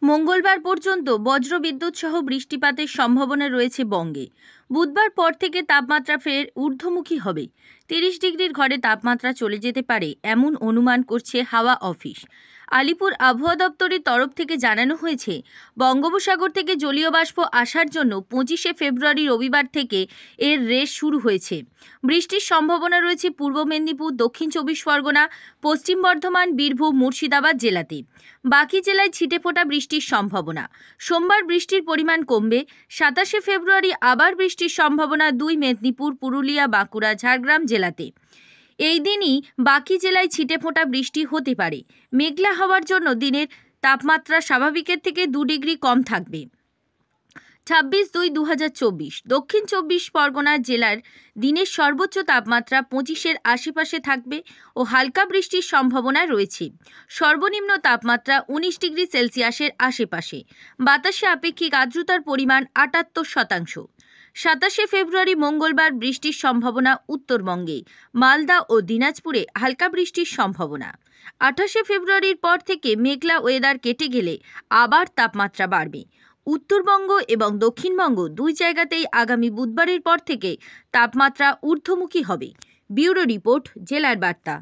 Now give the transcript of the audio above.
মঙ্গলবার পর্যন্ত বজ্রবিদ্যুৎ সহ বৃষ্টিপাতের সম্ভাবনা রয়েছে বঙ্গে। বুধবার পর থেকে তাপমাত্রা ফের ঊর্ধ্বমুখী হবে। 30 ডিগ্রির ঘরে তাপমাত্রা চলে যেতে পারে এমন অনুমান করছে হাওয়া অফিস। আলিপুর আবহাওয়া দপ্তরের তরফ থেকে জানানো হয়েছে, বঙ্গোপসাগর থেকে জলীয় বাষ্প আসার জন্য 25শে ফেব্রুয়ারি রবিবার থেকে এর রেস শুরু হয়েছে। বৃষ্টির সম্ভাবনা রয়েছে পূর্ব মেদিনীপুর, দক্ষিণ 24 পরগনা, পশ্চিম বর্ধমান, বীরভূম, মুর্শিদাবাদ জেলাতে। বাকি জেলায় ছিটেফোঁটা বৃষ্টির সম্ভাবনা। সোমবার বৃষ্টির পরিমাণ কমবে। 27শে ফেব্রুয়ারি আবার বৃষ্টির সম্ভাবনা 2 মেদিনীপুর, পুরুলিয়া, বাঁকুড়া, ঝাড়গ্রাম জেলাতে। এই দিনই বাকি জেলায় ছিটেফোঁটা বৃষ্টি হতে পারে। মেঘলা হওয়ার জন্য দিনের তাপমাত্রা স্বাভাবিকের থেকে 2 ডিগ্রি কম থাকবে। 26/2/2024 দক্ষিণ 24 পরগনা জেলার দিনের সর্বোচ্চ তাপমাত্রা 25-এর আশেপাশে থাকবে ও হালকা বৃষ্টির সম্ভাবনা রয়েছে। সর্বনিম্ন তাপমাত্রা 19 ডিগ্রি সেলসিয়াসের আশেপাশে। বাতাসে আপেক্ষিক আর্দ্রতার পরিমাণ 78%। 27শে ফেব্রুয়ারি মঙ্গলবার বৃষ্টির সম্ভাবনা উত্তরবঙ্গে, মালদা ও দিনাজপুরে হালকা বৃষ্টির সম্ভাবনা। 28শে ফেব্রুয়ারির পর থেকে মেঘলা ওয়েদার কেটে গেলে আবার তাপমাত্রা বাড়বে। উত্তরবঙ্গ এবং দক্ষিণবঙ্গ দুই জায়গাতেই আগামী বুধবারের পর থেকে তাপমাত্রা ঊর্ধ্বমুখী হবে। ব্যুরো রিপোর্ট, জেলার বার্তা।